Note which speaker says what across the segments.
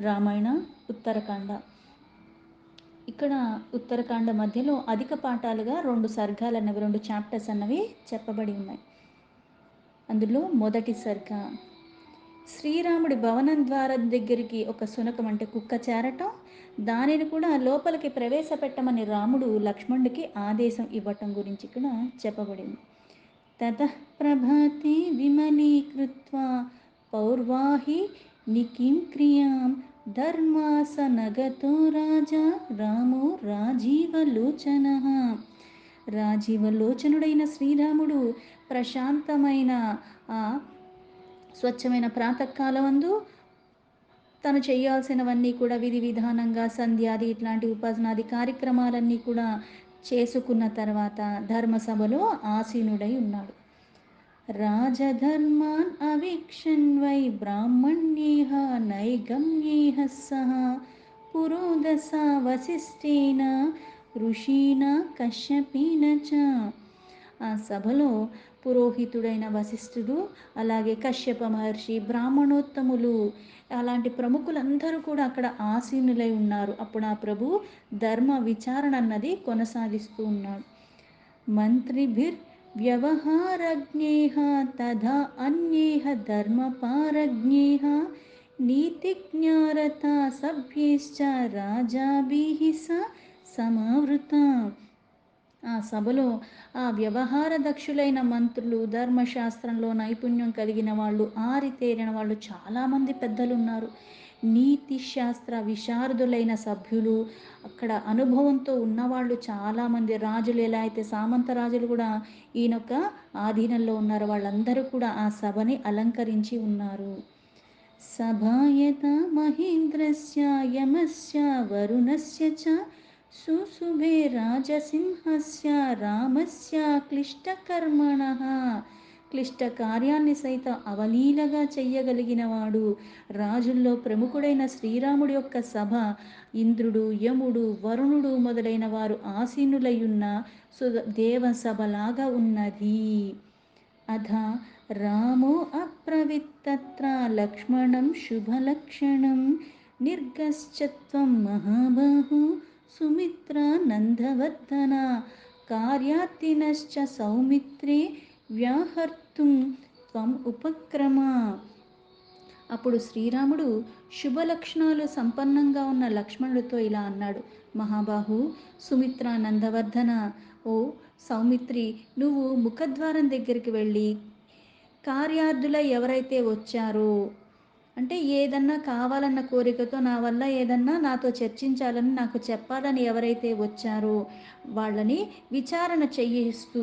Speaker 1: రామాయణ ఉత్తరకాండ. ఇక్కడ ఉత్తరకాండ మధ్యలో అధిక పాఠాలుగా 2 సర్గాలన్నవి 2 చాప్టర్స్ అన్నవి చెప్పబడి ఉన్నాయి. అందులో మొదటి సర్గ శ్రీరాముడి భవనం ద్వారం దగ్గరికి ఒక శునకం అంటే కుక్క చేరటం, దానిని కూడా లోపలికి ప్రవేశపెట్టమని రాముడు లక్ష్మణుడికి ఆదేశం ఇవ్వటం గురించి ఇక్కడ చెప్పబడింది. తతః ప్రభాతే విమలీకృత్వా పౌర్వాహి నికిం క్రియాం ధర్మాసనగతో రాజా రామో రాజీవలోచనః. రాజీవలోచనుడైన శ్రీరాముడు ప్రశాంతమైన ఆ స్వచ్ఛమైన ప్రాతకాలమందు తను చేయాల్సినవన్నీ కూడా విధి విధానంగా సంధ్యాది ఇట్లాంటి ఉపాసనాది కార్యక్రమాలన్నీ కూడా చేసుకున్న తర్వాత ధర్మసభలో ఆసీనుడై ఉన్నాడు. రాజధర్మాన్ అవిక్షన్ వై బ్రాహ్మణ్యేహ నైగమ్యేహ సహ పురోదస వశిష్ఠేన ఋషీనా కశ్యపేన చ. ఆ సభలో పురోహితుడైన వశిష్ఠుడు, అలాగే కశ్యప మహర్షి, బ్రాహ్మణోత్తములు, అలాంటి ప్రముఖులందరూ కూడా అక్కడ ఆసీనులై ఉన్నారు. అప్పుడు ఆ ప్రభు ధర్మ విచారణ అన్నది కొనసాగిస్తూ ఉన్నాడు. మంత్రిభిర్ వ్యవహారజ్ఞేః తథా అన్యేః ధర్మపారజ్ఞేః నీతిజ్ఞారతా సభ్యైశ్చ రాజాభిః సమావృతా. ఆ సభలో ఆ వ్యవహార దక్షులైన మంత్రులు, ధర్మశాస్త్రంలో నైపుణ్యం కలిగిన వాళ్ళు, ఆరితేరిన వాళ్ళు చాలామంది పెద్దలు ఉన్నారు. నీతి శాస్త్ర విశారదులైన సభ్యులు, అక్కడ అనుభవంతో ఉన్నవాళ్ళు చాలామంది, రాజులు ఎలా అయితే సామంత రాజులు కూడా ఈయనొక్క ఆధీనంలో ఉన్నారు, వాళ్ళందరూ కూడా ఆ సభని అలంకరించి ఉన్నారు. సభాయత మహేంద్రస్య యమస్య వరుణస్య చ సుశుభే రాజసింహస్య రామస్య క్లిష్టకర్మణః. క్లిష్ట కార్యాన్ని సైతం అవలీలగా చెయ్యగలిగిన వాడు, రాజుల్లో ప్రముఖుడైన శ్రీరాముడి యొక్క సభ ఇంద్రుడు, యముడు, వరుణుడు మొదలైన వారు ఆసీనులయ్యున్న దేవసభలాగా ఉన్నది. అథ రామో అబ్రవీత్తత్ర లక్ష్మణం శుభలక్షణం నిర్గశ్చత్వం మహాబాహో సుమిత్రా నందవర్ధన కార్యార్థినశ్చ సౌమిత్రే వ్యాహర్తుం త్వం ఉపక్రమ. అప్పుడు శ్రీరాముడు శుభలక్షణాలు సంపన్నంగా ఉన్న లక్ష్మణుడితో ఇలా అన్నాడు. మహాబాహు, సుమిత్ర నందవర్ధన, ఓ సౌమిత్రి, నువ్వు ముఖద్వారం దగ్గరికి వెళ్ళి కార్యార్థులై ఎవరైతే వచ్చారో, అంటే ఏదన్నా కావాలన్న కోరికతో నా వల్ల ఏదన్నా నాతో చర్చించాలని, నాకు చెప్పాలని ఎవరైతే వచ్చారో వాళ్ళని విచారణ చెయ్యిస్తూ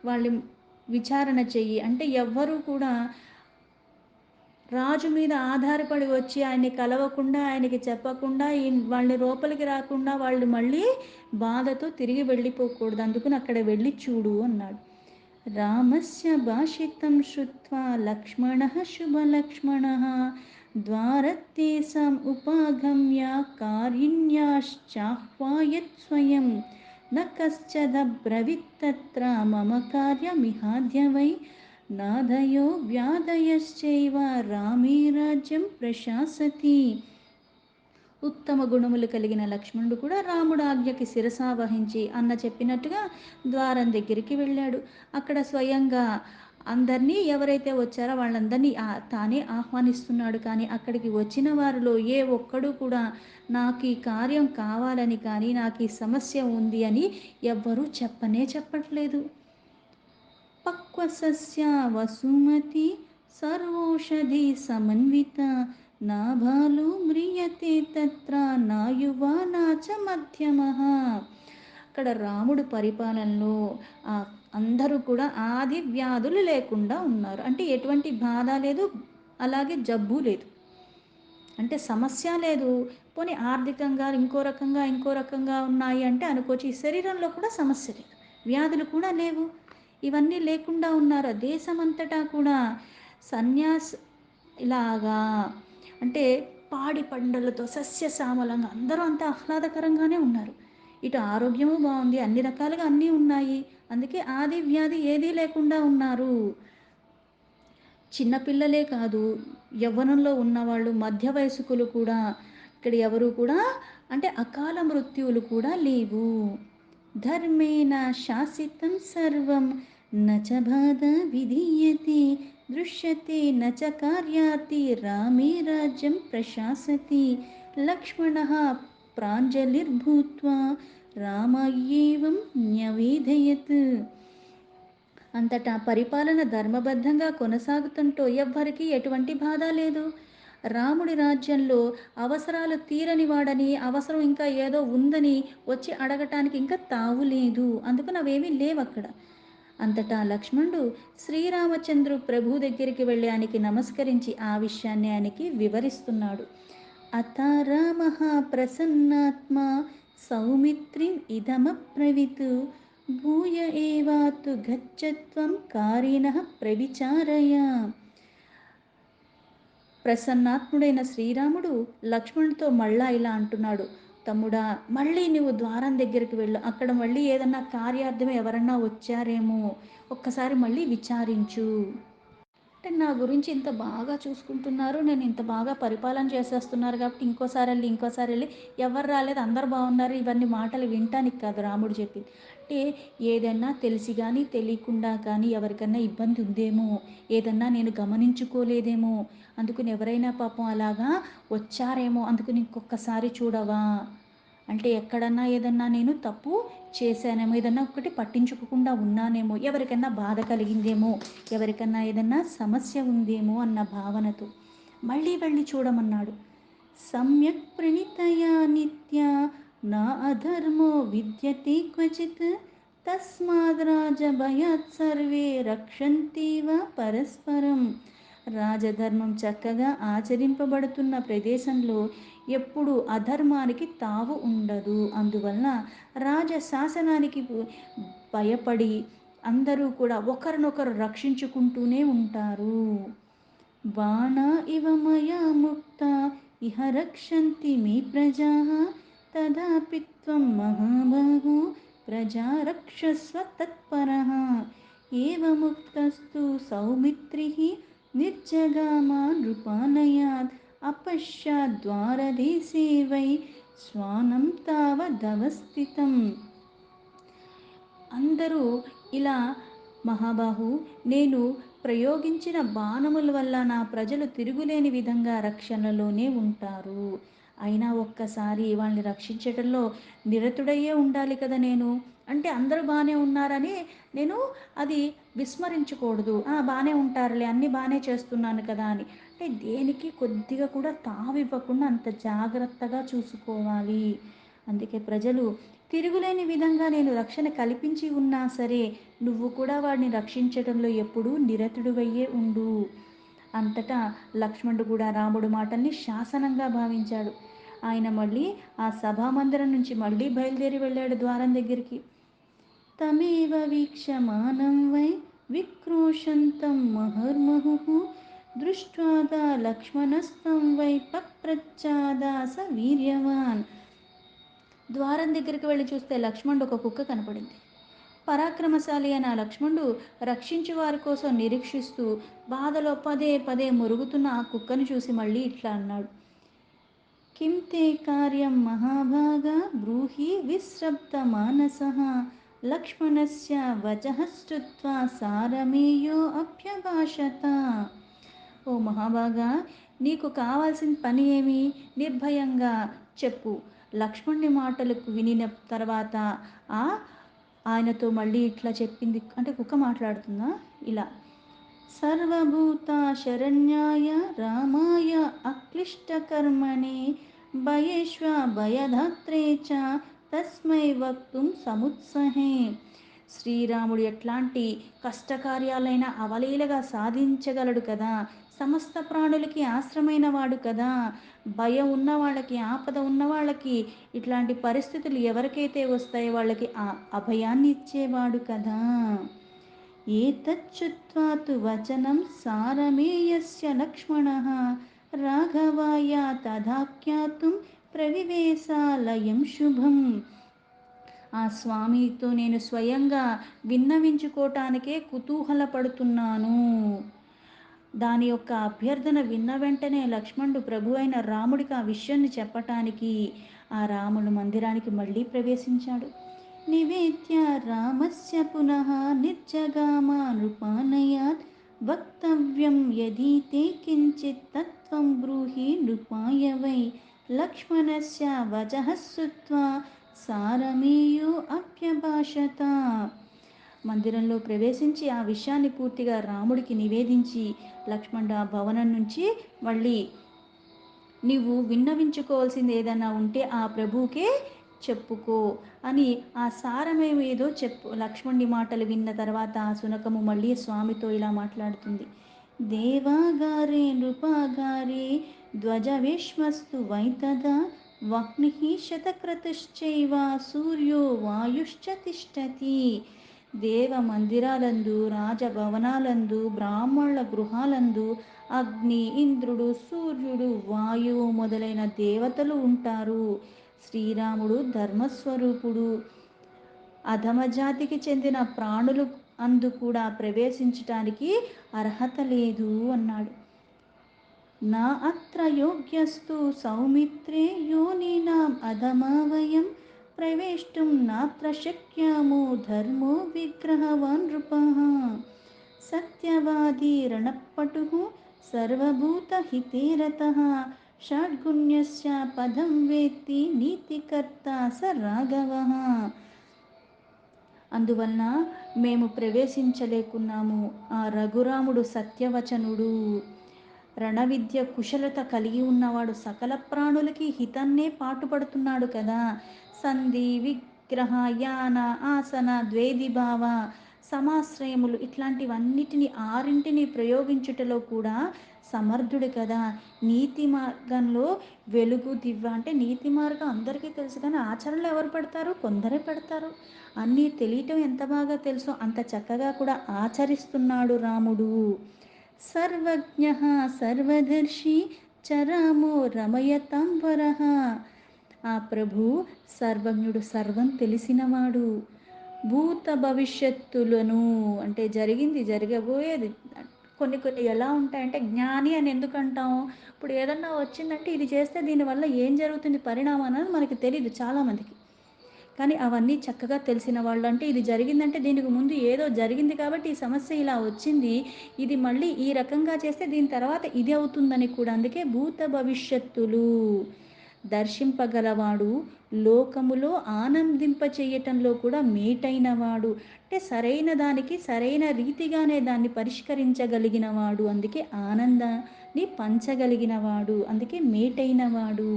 Speaker 1: వాళ్ళు విచారణ చెయ్యి. అంటే ఎవ్వరూ కూడా రాజు మీద ఆధారపడి వచ్చి ఆయన్ని కలవకుండా, ఆయనకి చెప్పకుండా, వాళ్ళని లోపలికి రాకుండా వాళ్ళు మళ్ళీ బాధతో తిరిగి వెళ్ళిపోకూడదు. అందుకని అక్కడ వెళ్ళి చూడు అన్నాడు. రామస్య భాషితం శ్రుత్వా లక్ష్మణః శుభలక్ష్మణః ద్వారత్తేషాం ఉపాగమ్య కారిణ్యాశ్చాహ్వాయత్ స్వయం న కశ్చిదబ్రవీత్తత్ర మమ కార్యమిహాద్య వై నాదయో వ్యాధయశ్చైవ రామే రాజ్యం ప్రశాసతి. ఉత్తమ గుణములు కలిగిన లక్ష్మణుడు కూడా రాముడు ఆజ్ఞకి శిరసావహించి అన్న చెప్పినట్టుగా ద్వారం దగ్గరికి వెళ్ళాడు. అక్కడ స్వయంగా అందరినీ ఎవరైతే వచ్చారో వాళ్ళందరినీ తానే ఆహ్వానిస్తున్నాడు. కానీ అక్కడికి వచ్చిన వారిలో ఏ ఒక్కడు కూడా నాకు ఈ కార్యం కావాలని కానీ, నాకు ఈ సమస్య ఉంది అని ఎవ్వరూ చెప్పట్లేదు. పక్వసస్య వసుమతి సర్వౌషధి సమన్విత నా బాలో మ్రియతే తత్ర నా యువా నాచ మధ్యమః. అక్కడ రాముడు పరిపాలనలో అందరూ కూడా ఆది వ్యాధులు లేకుండా ఉన్నారు. అంటే ఎటువంటి బాధ లేదు, అలాగే జబ్బు లేదు, అంటే సమస్య లేదు. పోనీ ఆర్థికంగా ఇంకో రకంగా ఉన్నాయి అంటే అనుకోవచ్చు. ఈ శరీరంలో కూడా సమస్య లేదు, వ్యాధులు కూడా లేవు, ఇవన్నీ లేకుండా ఉన్నారు. దేశమంతటా కూడా ఇలాగా అంటే పాడి పంటలతో సస్యశ్యామలంగా అందరూ అంతా ఆహ్లాదకరంగానే ఉన్నారు. ఇటు ఆరోగ్యము బాగుంది, అన్ని రకాలుగా అన్నీ ఉన్నాయి. అందుకే ఆది వ్యాధి ఏదీ లేకుండా ఉన్నారు. చిన్నపిల్లలే కాదు, యవ్వనంలో ఉన్నవాళ్ళు, మధ్య వయస్కులు కూడా ఇక్కడ ఎవరు కూడా అంటే అకాల మృత్యువులు కూడా లేవు. ధర్మేణ శాసితం సర్వం నచ బాధ విధీయతే దృశ్యతే నచ కార్యాతి రామే రాజ్యం ప్రశాసతి లక్ష్మణః ప్రాంజలిర్భూత్వా రామయ్యేవం న్యవేదయత్. అంతటా పరిపాలన ధర్మబద్ధంగా కొనసాగుతుంటూ ఎవ్వరికీ ఎటువంటి బాధ లేదు. రాముడి రాజ్యంలో అవసరాలు తీరని వాడని, అవసరం ఇంకా ఏదో ఉందని వచ్చి అడగటానికి ఇంకా తావు లేదు. అందుకని అవేమీ లేవక్కడ. అంతటా లక్ష్మణుడు శ్రీరామచంద్రు ప్రభు దగ్గరికి వెళ్ళి ఆయనకి నమస్కరించి ఆ విషయాన్ని ఆయనకి వివరిస్తున్నాడు. అత రామః ప్రసన్నాత్మా సౌమిత్రిం ఇదమబ్రవీత్ భూయ ఏవాతు గచ్చత్వం కారిణః ప్రవిచారయ. ప్రసన్నాత్ముడైన శ్రీరాముడు లక్ష్మణుడితో మళ్ళా ఇలా అంటున్నాడు, తమ్ముడా మళ్ళీ నువ్వు ద్వారం దగ్గరికి వెళ్ళు, అక్కడ మళ్ళీ ఏదన్నా కార్యార్థం ఎవరన్నా వచ్చారేమో ఒక్కసారి మళ్ళీ విచారించు. అంటే నా గురించి ఇంత బాగా చూసుకుంటున్నారు, నేను ఇంత బాగా పరిపాలన చేసేస్తున్నారు కాబట్టి ఇంకోసారి వెళ్ళి ఎవరు రాలేదు అందరు బాగున్నారు ఇవన్నీ మాటలు వినటానికి కాదు రాముడు చెప్పింది. అంటే ఏదైనా తెలిసి కానీ తెలియకుండా కానీ ఎవరికన్నా ఇబ్బంది ఉందేమో, ఏదన్నా నేను గమనించుకోలేదేమో, అందుకని ఎవరైనా పాపం అలాగా వచ్చారేమో, అందుకని ఇంకొకసారి చూడవా అంటే ఎక్కడన్నా ఏదన్నా నేను తప్పు చేశానేమో, ఏదన్నా ఒకటి పట్టించుకోకుండా ఉన్నానేమో, ఎవరికన్నా బాధ కలిగిందేమో, ఎవరికన్నా ఏదన్నా సమస్య ఉందేమో అన్న భావనతో మళ్ళీ వెళ్ళి చూడమన్నాడు. సమ్యక్ ప్రణితయా నిత్య నా అధర్మో విద్యతే క్వచిత్ తస్మాద్ రాజభయాత్ సర్వే రక్షంతీవ పరస్పరం. రాజధర్మం చక్కగా ఆచరింపబడుతున్న ప్రదేశంలో ఎప్పుడు అధర్మానికి తావు ఉండదు. అందువలన రాజశాసనానికి భయపడి అందరూ కూడా ఒకరినొకరు రక్షించుకుంటూనే ఉంటారు. బాణ ఇవ మయా ముక్త ఇహ రక్షంతి మీ ప్రజా తదాపి త్వం మహాబాహో ప్రజా రక్షస్వ తత్పరః. ఏవముక్తస్తు సౌమిత్రిః నిర్జగామా నృపాలయాత్ అపశ్యద్వారదేశే వై శ్వానం తావదవస్థితం. అందరూ ఇలా మహాబాహు నేను ప్రయోగించిన బాణముల వల్ల నా ప్రజలు తిరుగులేని విధంగా రక్షణలోనే ఉంటారు. అయినా ఒక్కసారి వాళ్ళని రక్షించడంలో నిరతుడయ్యే ఉండాలి కదా నేను. అంటే అందరూ బాగానే ఉన్నారని నేను అది విస్మరించకూడదు. బాగానే ఉంటారులే అన్నీ బాగానే చేస్తున్నాను కదా అని. అంటే దేనికి కొద్దిగా కూడా తావివ్వకుండా అంత జాగ్రత్తగా చూసుకోవాలి. అందుకే ప్రజలు తిరుగులేని విధంగా నేను రక్షణ కల్పించి ఉన్నా సరే నువ్వు కూడా వాడిని రక్షించడంలో ఎప్పుడూ నిరతుడువయ్యే ఉండు. అంతటా లక్ష్మణుడు కూడా రాముడు మాటల్ని శాసనంగా భావించాడు. ఆయన మళ్ళీ ఆ సభామందిరం నుంచి మళ్ళీ బయలుదేరి వెళ్ళాడు ద్వారం దగ్గరికి. తమేవ వీక్షమానం వై విక్రోశంతం మహర్మహుః దృష్ట్వాదా లక్ష్మణస్తం వై పప్రచ్ఛాదాస వీర్యవాన్. ద్వారం దగ్గరికి వెళ్ళి చూస్తే లక్ష్మణుడు ఒక కుక్క కనపడింది. పరాక్రమశాలి అయిన లక్ష్మణుడు రక్షించు వారి కోసం నిరీక్షిస్తూ బాధలో పదే పదే మురుగుతున్న ఆ కుక్కను చూసి మళ్ళీ ఇట్లా అన్నాడు. కిం తే కార్యం మహాభాగా బ్రూహి విశ్రబ్ద మానసః లక్ష్మణస్య వచః శ్రుత్వా సారమేయో అభ్యభాషత. ఓ మహాభాగా నీకు కావాల్సిన పని ఏమి నిర్భయంగా చెప్పు. లక్ష్మణుని మాటలకు వినిన తర్వాత ఆ ఆయనతో మళ్ళీ ఇట్లా చెప్పింది. అంటే కుక్క మాట్లాడుతుందా ఇలా, సర్వభూత శరణ్యాయ రామాయ అక్లిష్టకర్మణే భయేష్వ భయధాత్రే చ తస్మై వక్తుం సముత్సహే. శ్రీరాముడు ఎట్లాంటి కష్టకార్యాలైన అవలీలగా సాధించగలడు కదా, సమస్త ప్రాణులకి ఆశ్రమైన వాడు కదా, భయం ఉన్న వాళ్ళకి ఆపద ఉన్న వాళ్ళకి ఇట్లాంటి పరిస్థితులు ఎవరికైతే వస్తాయో వాళ్ళకి ఆ అభయాన్ని ఇచ్చేవాడు కదా. ఏతచ్చుత్వా తు వచనం సారమేయస్య లక్ష్మణః రాఘవాయ తదాఖ్యాతుం ప్రవివేశాలయం శుభం. ఆ స్వామితో నేను స్వయంగా విన్నవించుకోవటానికే కుతూహలపడుతున్నాను. దాని యొక్క అభ్యర్థన విన్న వెంటనే లక్ష్మణుడు ప్రభు అయిన రాముడికి ఆ విషయాన్ని చెప్పటానికి ఆ రాముడు మందిరానికి మళ్ళీ ప్రవేశించాడు. నివేద్య రామస్య పునః నిర్జగామ నృపానయాత్ వక్తవ్యం యది తే కించిత్ తత్వం బ్రూహి నృపాయ వై లక్ష్మణస్య వచః శ్రుత్వా సారమేయో అభ్యభాషత. మందిరంలో ప్రవేశించి ఆ విషయాన్ని పూర్తిగా రాముడికి నివేదించి లక్ష్మణుడు ఆ భవనం నుంచి మళ్ళీ నీవు విన్నవించుకోవాల్సింది ఏదన్నా ఉంటే ఆ ప్రభువుకే చెప్పుకో అని ఆ సారమేమేదో చెప్పు. లక్ష్మణుడి మాటలు విన్న తర్వాత ఆ శునకము మళ్ళీ స్వామితో ఇలా మాట్లాడుతుంది. దేవాగారే నృపాగారే ధ్వజవేష్మస్తు వైతదా వహ్నిః శతక్రతుశ్చైవ సూర్యో వాయుశ్చ తిష్టతి. దేవ మందిరాలందు, రాజభవనాలందు, బ్రాహ్మణుల గృహాలందు అగ్ని, ఇంద్రుడు, సూర్యుడు, వాయువు మొదలైన దేవతలు ఉంటారు. శ్రీరాముడు ధర్మస్వరూపుడు. అధమజాతికి చెందిన ప్రాణులు అందు కూడా ప్రవేశించటానికి అర్హత లేదు అన్నాడు. నా అత్ర యోగ్యస్తు సౌమిత్రే యోనినాం అధమా వయం ప్రవేష్టుం నాత్ర శక్యామో ధర్మో విగ్రహవాన్ నృపః సత్యవాదీ రణపటుః సర్వభూతహితే రతః షడ్గుణ్యస్య పదం వేత్తి నీతికర్త స రాఘవః. అందువలన మేము ప్రవేశించలేకున్నాము. ఆ రఘురాముడు సత్యవచనుడు, రణవిద్య కుశలత కలిగి ఉన్నవాడు, సకల ప్రాణులకి హితన్నే పాటుపడుతున్నాడు కదా. సంధి, విగ్రహ, యాన, ఆసన, ద్వేదిభావ, సమాశ్రయములు ఇట్లాంటివన్నిటిని ఆరింటిని ప్రయోగించుటలో కూడా సమర్థుడు కదా. నీతి మార్గంలో వెలుగు దివ్వ అంటే నీతి మార్గం అందరికీ తెలుసు, కానీ ఆచరణలో ఎవరు పెడతారు? కొందరే పెడతారు. అన్నీ తెలియటం ఎంత బాగా తెలుసో అంత చక్కగా కూడా ఆచరిస్తున్నాడు రాముడు. సర్వజ్ఞః సర్వదర్శి చరామో రమయతాంబరః. ఆ ప్రభు సర్వజ్ఞుడు, సర్వం తెలిసినవాడు. భూత భవిష్యత్తులను అంటే జరిగింది, జరగబోయేది కొన్ని కొన్ని ఎలా ఉంటాయంటే జ్ఞాని అని ఎందుకు అంటాం? ఇప్పుడు ఏదన్నా వచ్చిందంటే ఇది చేస్తే దీనివల్ల ఏం జరుగుతుంది పరిణామం అనేది మనకి తెలియదు చాలామందికి. కానీ అవన్నీ చక్కగా తెలిసిన వాళ్ళు, అంటే ఇది జరిగిందంటే దీనికి ముందు ఏదో జరిగింది కాబట్టి ఈ సమస్య ఇలా వచ్చింది, ఇది మళ్ళీ ఈ రకంగా చేస్తే దీని తర్వాత ఇది అవుతుందని కూడా. అందుకే భూత భవిష్యత్తులు దర్శింపగలవాడు, లోకములో ఆనందింప చేయటంలో కూడా మేటైనవాడు. అంటే సరైన దానికి సరైన రీతిగానే దాన్ని పరిష్కరించగలిగినవాడు, అందుకే ఆనందాన్ని పంచగలిగినవాడు, అందుకే మేటైనవాడు.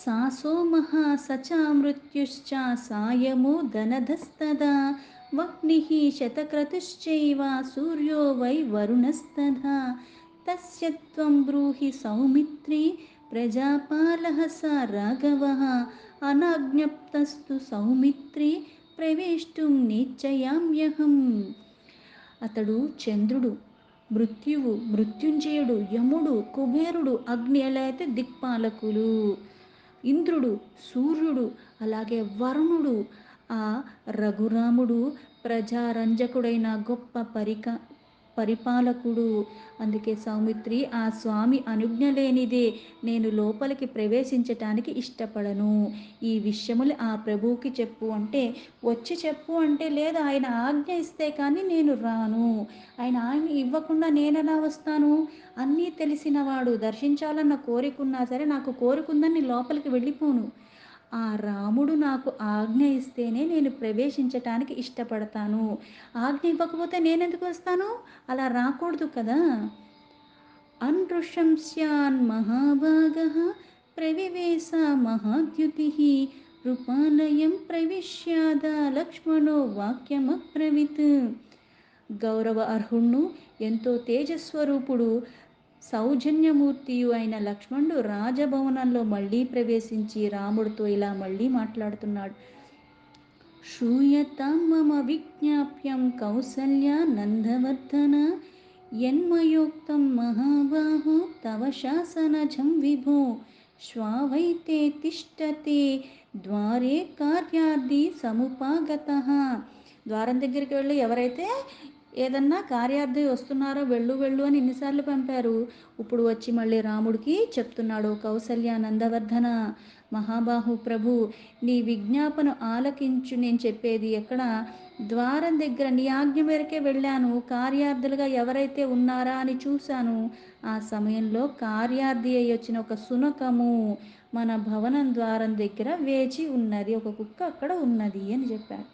Speaker 1: సాసోమః సచా మృత్యుశ్చ సాయమో ధనధస్తదా వహ్నిః శతక్రతుశ్చైవ సూర్యో వై వరుణస్తథా తస్య త్వం బ్రూహి సౌమిత్రీ ప్రజాపాలః స రాఘవః అనాజ్ఞప్తస్తు సౌమిత్రీ ప్రవేష్టుం నిశ్చయామ్యహం. అతడు చంద్రుడు, మృత్యువు, మృత్యుంజయుడు, యముడు, కుబేరుడు, అగ్ని ఎలా అయితే దిక్పాలకులు, ఇంద్రుడు, సూర్యుడు, అలాగే వరుణుడు. ఆ రఘురాముడు ప్రజారంజకుడైన గొప్ప పరిపాలకుడు. అందుకే సౌమిత్రి, ఆ స్వామి అనుజ్ఞ లేనిదే నేను లోపలికి ప్రవేశించటానికి ఇష్టపడను. ఈ విషయములు ఆ ప్రభువుకి చెప్పు అంటే, వచ్చి చెప్పు అంటే లేదు, ఆయన ఆజ్ఞ ఇస్తే కానీ నేను రాను. ఆయన ఆజ్ఞ ఇవ్వకుండా నేనెలా వస్తాను? అన్నీ తెలిసినవాడు, దర్శించాలన్న కోరికున్నా సరే నాకు కోరికుందని లోపలికి వెళ్ళిపోను. ఆ రాముడు నాకు ఆజ్ఞ ఇస్తేనే నేను ప్రవేశించటానికి ఇష్టపడతాను. ఆజ్ఞ ఇవ్వకపోతే నేనెందుకు వస్తాను? అలా రాకూడదు కదా. అనృశంస్యాన్ మహాభాగః ప్రవివేశ మహాద్యుతిః రూపాలయం ప్రవిశ్యాద లక్ష్మణో వాక్యమబ్రవీత్. గౌరవ అర్హుణ్ణు, ఎంతో తేజస్వరూపుడు, సౌజన్యమూర్తియు అయిన లక్ష్మణుడు రాజభవనంలో మళ్ళీ ప్రవేశించి రాముడితో ఇలా మళ్ళీ మాట్లాడుతున్నాడు. శ్రూయతాం మమ విజ్ఞాప్యం కౌసల్య నందవర్ధన యన్మయోక్తం మహాబాహో తవ శాసనజం విభో శ్వావైతే తిష్టతే ద్వారే కార్యార్థి సముపాగతః. ద్వారం దగ్గరికి వెళ్ళి ఎవరైతే ఏదన్నా కార్యార్థి వస్తున్నారో వెళ్ళు వెళ్ళు అని ఇన్నిసార్లు పంపారు. ఇప్పుడు వచ్చి మళ్ళీ రాముడికి చెప్తున్నాడు. కౌసల్య నందవర్ధన మహాబాహు ప్రభు, నీ విజ్ఞాపన ఆలకించు, నేను చెప్పేది ఎక్కడ ద్వారం దగ్గర నీ ఆజ్ఞ మేరకే వెళ్ళాను. కార్యార్థులుగా ఎవరైతే ఉన్నారా అని చూశాను. ఆ సమయంలో కార్యార్థి అయి వచ్చిన ఒక శునకము మన భవనం ద్వారం దగ్గర వేచి ఉన్నది. ఒక కుక్క అక్కడ ఉన్నది అని చెప్పాడు.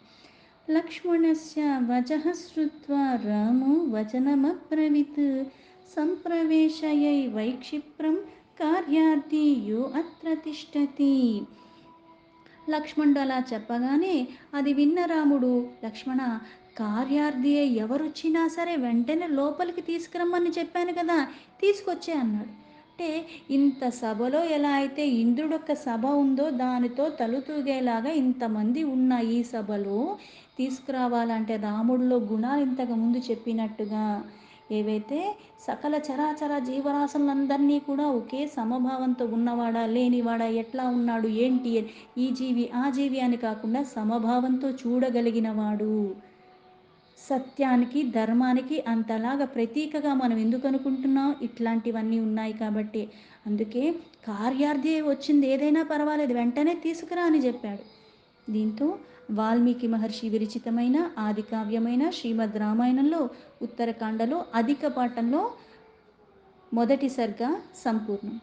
Speaker 1: లక్ష్మణస్య వచః శ్రుత్వా రామో వచనమబ్రవీత్ సంప్రవేశయై వైక్షిప్రం కార్యార్థి యో అత్ర తిష్టతి. లక్ష్మణుడు అలా చెప్పగానే అది విన్న రాముడు, లక్ష్మణ, కార్యార్థి ఎవరొచ్చినా సరే వెంటనే లోపలికి తీసుకురమ్మని చెప్పాను కదా, తీసుకొచ్చే అన్నాడు. అంటే ఇంత సభలో ఎలా అయితే ఇంద్రుడొక్క సభ ఉందో దానితో తలుతూగేలాగా ఇంతమంది ఉన్న ఈ సభలో తీసుకురావాలంటే రాముడిలో గుణాలు ఇంతకు ముందు చెప్పినట్టుగా ఏవైతే సకల చరాచర జీవరాశులందరినీ కూడా ఒకే సమభావంతో ఉన్నవాడా లేనివాడా ఎట్లా ఉన్నాడు ఏంటి ఈ జీవి ఆ జీవి అని కాకుండా సమభావంతో చూడగలిగిన వాడు, సత్యానికి ధర్మానికి అంతలాగా ప్రతీకగా మనం ఎందుకు అనుకుంటున్నాం, ఇట్లాంటివన్నీ ఉన్నాయి కాబట్టి. అందుకే కార్యార్థి వచ్చింది ఏదైనా పర్వాలేదు వెంటనే తీసుకురా అని చెప్పాడు. దీంతో వాల్మీకి మహర్షి విరచితమైన ఆది కావ్యమైన శ్రీమద్ రామాయణంలో ఉత్తరకాండలో అధిక పాఠంలో మొదటి సర్గ సంపూర్ణం.